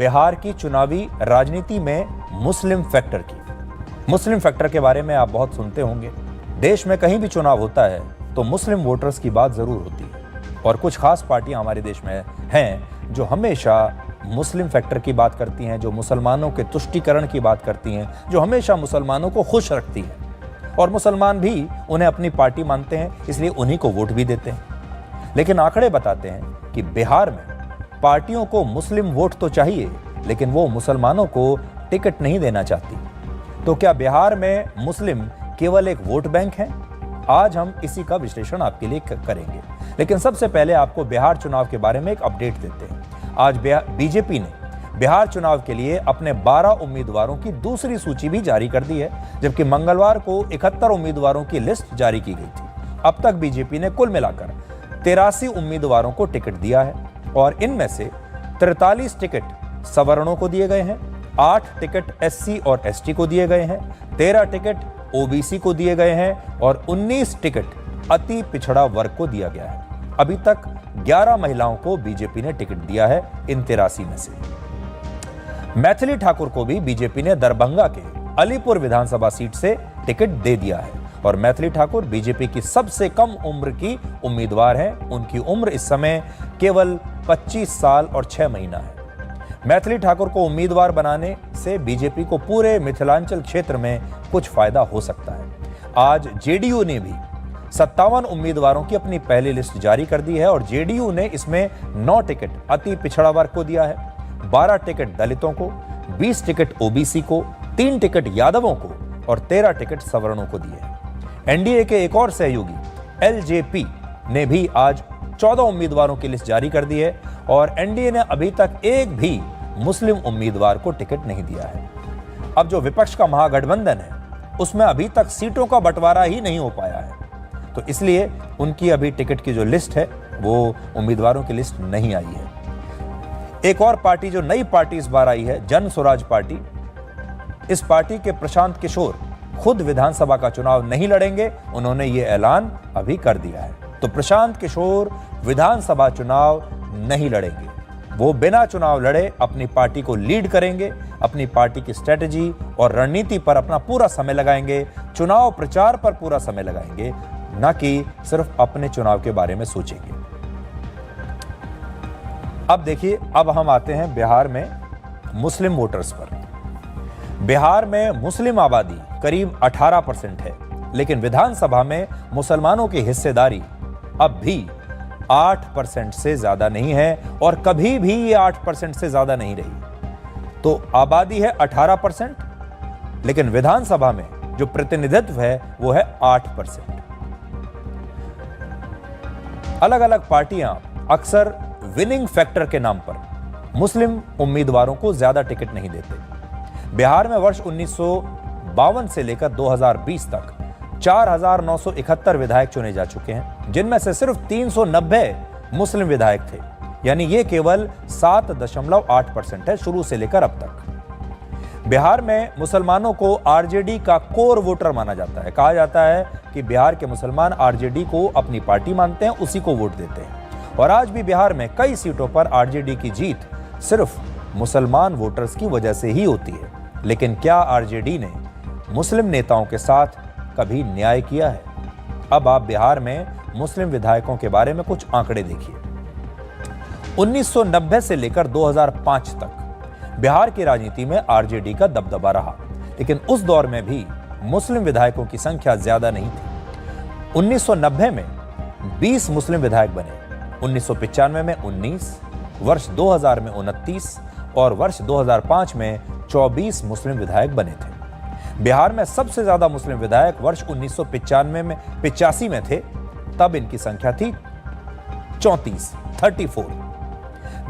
बिहार की चुनावी राजनीति में मुस्लिम फैक्टर की। मुस्लिम फैक्टर के बारे में आप बहुत सुनते होंगे। देश में कहीं भी चुनाव होता है तो मुस्लिम वोटर्स की बात जरूर होती है और कुछ खास पार्टियां हमारे देश में हैं जो हमेशा मुस्लिम फैक्टर की बात करती हैं, जो मुसलमानों के तुष्टीकरण की बात करती हैं, जो हमेशा मुसलमानों को खुश रखती हैं और मुसलमान भी उन्हें अपनी पार्टी मानते हैं, इसलिए उन्हीं को वोट भी देते हैं। लेकिन आंकड़े बताते हैं कि बिहार में पार्टियों को मुस्लिम वोट तो चाहिए, लेकिन वो मुसलमानों को टिकट नहीं देना चाहती। तो क्या बिहार में मुस्लिम केवल एक वोट बैंक है? आज हम इसी का विश्लेषण आपके लिए करेंगे, लेकिन सबसे पहले आपको बिहार चुनाव के बारे में एक अपडेट देते हैं। आज बीजेपी ने बिहार चुनाव के लिए अपने 12 उम्मीदवारों की दूसरी सूची भी जारी कर दी है, जबकि मंगलवार को 71 उम्मीदवारों की लिस्ट जारी की गई थी। अब तक बीजेपी ने कुल मिलाकर 83 उम्मीदवारों को टिकट दिया है और इनमें से 43 टिकट सवर्णों को दिए गए हैं, 8 टिकट एससी और एसटी को दिए गए हैं, 13 टिकट ओबीसी को दिए गए हैं और 19 टिकट अति पिछड़ा वर्ग को दिया गया है। अभी तक 11 महिलाओं को बीजेपी ने टिकट दिया है इन 83 में से। मैथिली ठाकुर को भी बीजेपी ने दरभंगा के अलीपुर विधानसभा सीट से टिकट दे दिया है और मैथिली ठाकुर बीजेपी की सबसे कम उम्र की उम्मीदवार हैं। उनकी उम्र इस समय केवल 25 साल और 6 महीना है। मैथिली ठाकुर को उम्मीदवार बनाने से बीजेपी को पूरे मिथिलांचल क्षेत्र में कुछ फायदा हो सकता है। आज जेडीयू ने भी 57 उम्मीदवारों की अपनी पहली लिस्ट जारी कर दी है और जेडीयू ने इसमें 9 टिकट अति पिछड़ा वर्ग को दिया है, 12 टिकट दलितों को, 20 टिकट ओबीसी को, 3 टिकट यादवों को और 13 टिकट सवर्णों को दिए हैं। एनडीए के एक और सहयोगी एलजेपी ने भी आज 14 उम्मीदवारों की लिस्ट जारी कर दी है और एनडीए ने अभी तक एक भी मुस्लिम उम्मीदवार को टिकट नहीं दिया है। अब जो विपक्ष का महागठबंधन है उसमें अभी तक सीटों का बंटवारा ही नहीं हो पाया है, तो इसलिए उनकी अभी टिकट की जो लिस्ट है वो उम्मीदवारों की लिस्ट नहीं आई है। एक और पार्टी जो नई पार्टी इस बार आई है, जन स्वराज पार्टी। इस पार्टी के प्रशांत किशोर खुद विधानसभा का चुनाव नहीं लड़ेंगे, उन्होंने ये ऐलान अभी कर दिया है। तो प्रशांत किशोर विधानसभा चुनाव नहीं लड़ेंगे, वो बिना चुनाव लड़े अपनी पार्टी को लीड करेंगे, अपनी पार्टी की स्ट्रेटजी और रणनीति पर अपना पूरा समय लगाएंगे, चुनाव प्रचार पर पूरा समय लगाएंगे, न कि सिर्फ अपने चुनाव के बारे में सोचेंगे। अब देखिए, अब हम आते हैं बिहार में मुस्लिम वोटर्स पर। बिहार में मुस्लिम आबादी करीब 18% है, लेकिन विधानसभा में मुसलमानों की हिस्सेदारी अब भी 8% से ज्यादा नहीं है और कभी भी ये 8% से ज्यादा नहीं रही। तो आबादी है 18%, लेकिन विधानसभा में जो प्रतिनिधित्व है वो है 8%। अलग अलग पार्टियां अक्सर विनिंग फैक्टर के नाम पर मुस्लिम उम्मीदवारों को ज्यादा टिकट नहीं देते। बिहार में वर्ष 1952 से लेकर 2020 तक 4,971 विधायक चुने जा चुके हैं, जिनमें से सिर्फ 390 मुस्लिम विधायक थे, यानी ये केवल 7.8% है शुरू से लेकर अब तक। बिहार में मुसलमानों को आरजेडी का कोर वोटर माना जाता है। कहा जाता है कि बिहार के मुसलमान आरजेडी को अपनी पार्टी मानते हैं, उसी को वोट देते हैं और आज भी बिहार में कई सीटों पर आरजेडी की जीत सिर्फ मुसलमान वोटर्स की वजह से ही होती है। लेकिन क्या आरजेडी ने मुस्लिम नेताओं के साथ कभी न्याय किया है? अब आप बिहार में मुस्लिम विधायकों के बारे में कुछ आंकड़े देखिए। 1990 से लेकर 2005 तक बिहार की राजनीति में आरजेडी का दबदबा रहा, लेकिन उस दौर में भी मुस्लिम विधायकों की संख्या ज्यादा नहीं थी। 1990 में 20 मुस्लिम विधायक बने, 1995 में 19, वर्ष 2000 में 29 और वर्ष 2005 में 24 मुस्लिम विधायक बने थे। बिहार में सबसे ज्यादा मुस्लिम विधायक वर्ष 1985 में थे, तब इनकी संख्या थी 34।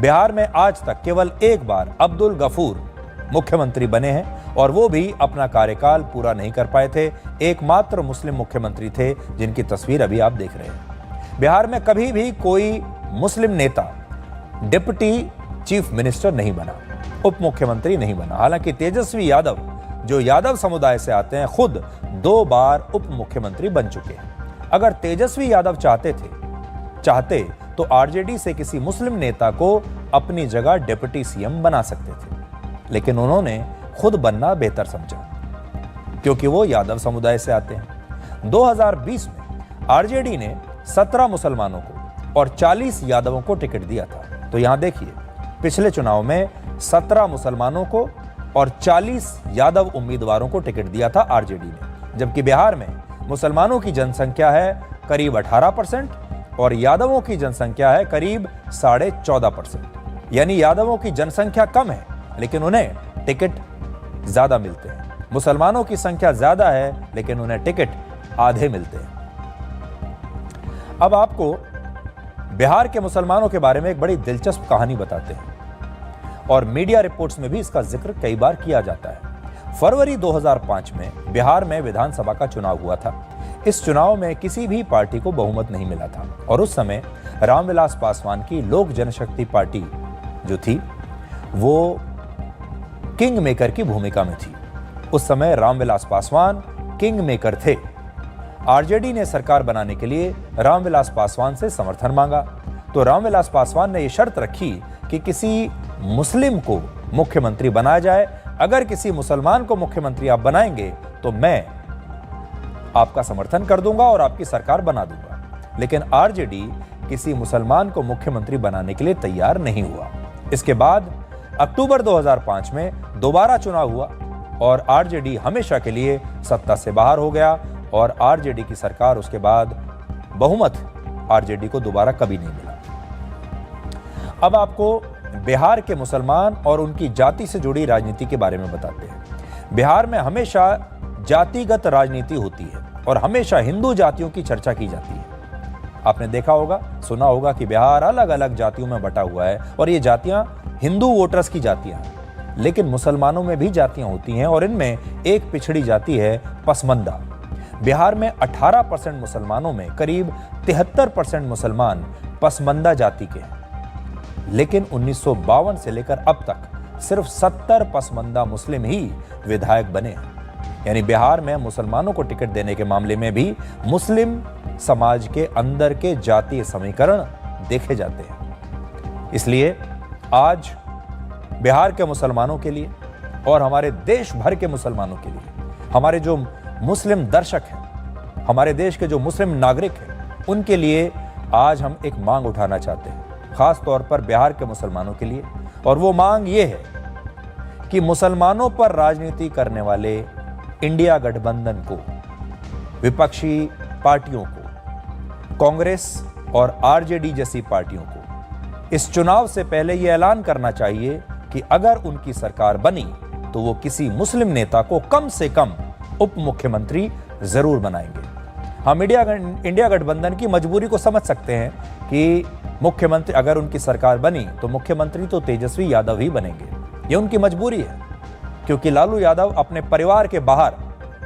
बिहार में आज तक केवल एक बार अब्दुल गफूर मुख्यमंत्री बने हैं और वो भी अपना कार्यकाल पूरा नहीं कर पाए थे। एकमात्र मुस्लिम मुख्यमंत्री थे जिनकी तस्वीर अभी आप देख रहे हैं। बिहार में कभी भी कोई मुस्लिम नेता डिप्टी चीफ मिनिस्टर नहीं बना, उप मुख्यमंत्री नहीं बना। हालांकि तेजस्वी यादव, जो यादव समुदाय से आते हैं, खुद 2 बार उप मुख्यमंत्री बन चुके हैं। अगर तेजस्वी यादव चाहते तो आरजेडी से किसी मुस्लिम नेता को अपनी जगह डिप्टी सीएम बना सकते थे, लेकिन उन्होंने खुद बनना बेहतर समझा क्योंकि वो यादव समुदाय से आते हैं। 2020 में आरजेडी ने 17 मुसलमानों को और 40 यादवों को टिकट दिया था। तो यहां देखिए, पिछले चुनाव में 17 मुसलमानों को और 40 यादव उम्मीदवारों को टिकट दिया था आरजेडी ने, जबकि बिहार में मुसलमानों की जनसंख्या है करीब 18% और यादवों की जनसंख्या है करीब 14.5%। यानी यादवों की जनसंख्या कम है लेकिन उन्हें टिकट ज्यादा मिलते हैं, मुसलमानों की संख्या ज्यादा है लेकिन उन्हें टिकट आधे मिलते हैं। अब आपको बिहार के मुसलमानों के बारे में एक बड़ी दिलचस्प कहानी बताते हैं और मीडिया रिपोर्ट्स में भी इसका जिक्र कई बार किया जाता है। फरवरी 2005 में बिहार में विधानसभा का चुनाव हुआ था। इस चुनाव में किसी भी पार्टी को बहुमत नहीं मिला था और उस समय रामविलास पासवान की लोक जनशक्ति पार्टी जो थी वो किंग मेकर की भूमिका में थी। उस समय रामविलास पासवान किंग मेकर थे। आरजेडी ने सरकार बनाने के लिए रामविलास पासवान से समर्थन मांगा तो रामविलास पासवान ने यह शर्त रखी कि किसी मुस्लिम को मुख्यमंत्री बनाया जाए। अगर किसी मुसलमान को मुख्यमंत्री आप बनाएंगे तो मैं आपका समर्थन कर दूंगा और आपकी सरकार बना दूंगा। लेकिन आरजेडी किसी मुसलमान को मुख्यमंत्री बनाने के लिए तैयार नहीं हुआ। इसके बाद अक्टूबर 2005 में दोबारा चुनाव हुआ और आरजेडी हमेशा के लिए सत्ता से बाहर हो गया और आरजेडी की सरकार उसके बाद बहुमत आरजेडी को दोबारा कभी नहीं मिला। अब आपको बिहार के मुसलमान और उनकी जाति से जुड़ी राजनीति के बारे में बताते हैं। बिहार में हमेशा जातिगत राजनीति होती है और हमेशा हिंदू जातियों की चर्चा की जाती है। आपने देखा होगा, सुना होगा कि बिहार अलग अलग जातियों में बटा हुआ है और ये जातियां हिंदू वोटर्स की जातियां हैं, लेकिन मुसलमानों में भी जातियां होती हैं और इनमें एक पिछड़ी जाति है पसमंदा। बिहार में 18% मुसलमानों में करीब 73% मुसलमान पसमंदा जाति के हैं, लेकिन 1952 से लेकर अब तक सिर्फ 70 पसमंदा मुस्लिम ही विधायक बने हैं। यानी बिहार में मुसलमानों को टिकट देने के मामले में भी मुस्लिम समाज के अंदर के जातीय समीकरण देखे जाते हैं। इसलिए आज बिहार के मुसलमानों के लिए और हमारे देश भर के मुसलमानों के लिए, हमारे जो मुस्लिम दर्शक हैं, हमारे देश के जो मुस्लिम नागरिक हैं, उनके लिए आज हम एक मांग उठाना चाहते हैं, खास तौर पर बिहार के मुसलमानों के लिए। और वो मांग ये है कि मुसलमानों पर राजनीति करने वाले इंडिया गठबंधन को, विपक्षी पार्टियों को, कांग्रेस और आरजेडी जैसी पार्टियों को इस चुनाव से पहले यह ऐलान करना चाहिए कि अगर उनकी सरकार बनी तो वो किसी मुस्लिम नेता को कम से कम उप मुख्यमंत्री जरूर बनाएंगे। हम इंडिया गठबंधन की मजबूरी को समझ सकते हैं कि मुख्यमंत्री, अगर उनकी सरकार बनी तो मुख्यमंत्री तो तेजस्वी यादव ही बनेंगे। ये उनकी मजबूरी है क्योंकि लालू यादव अपने परिवार के बाहर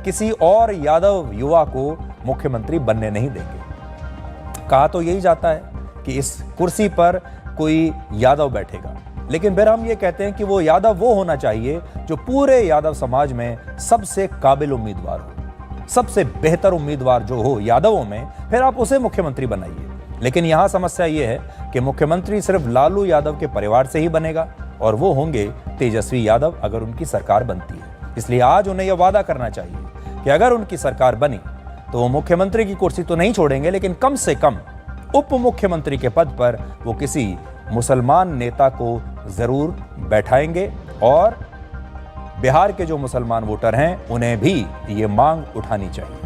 किसी और यादव युवा को मुख्यमंत्री बनने नहीं देंगे। कहा तो यही जाता है कि इस कुर्सी पर कोई यादव बैठेगा, लेकिन फिर हम ये कहते हैं कि वो यादव वो होना चाहिए जो पूरे यादव समाज में सबसे काबिल उम्मीदवार हो, सबसे बेहतर उम्मीदवार जो हो यादवों में, फिर आप उसे मुख्यमंत्री बनाइए। लेकिन यहां समस्या ये है कि मुख्यमंत्री सिर्फ लालू यादव के परिवार से ही बनेगा और वो होंगे तेजस्वी यादव अगर उनकी सरकार बनती है। इसलिए आज उन्हें यह वादा करना चाहिए कि अगर उनकी सरकार बनी तो वो मुख्यमंत्री की कुर्सी तो नहीं छोड़ेंगे, लेकिन कम से कम उप मुख्यमंत्री के पद पर वो किसी मुसलमान नेता को जरूर बैठाएंगे और बिहार के जो मुसलमान वोटर हैं उन्हें भी ये मांग उठानी चाहिए।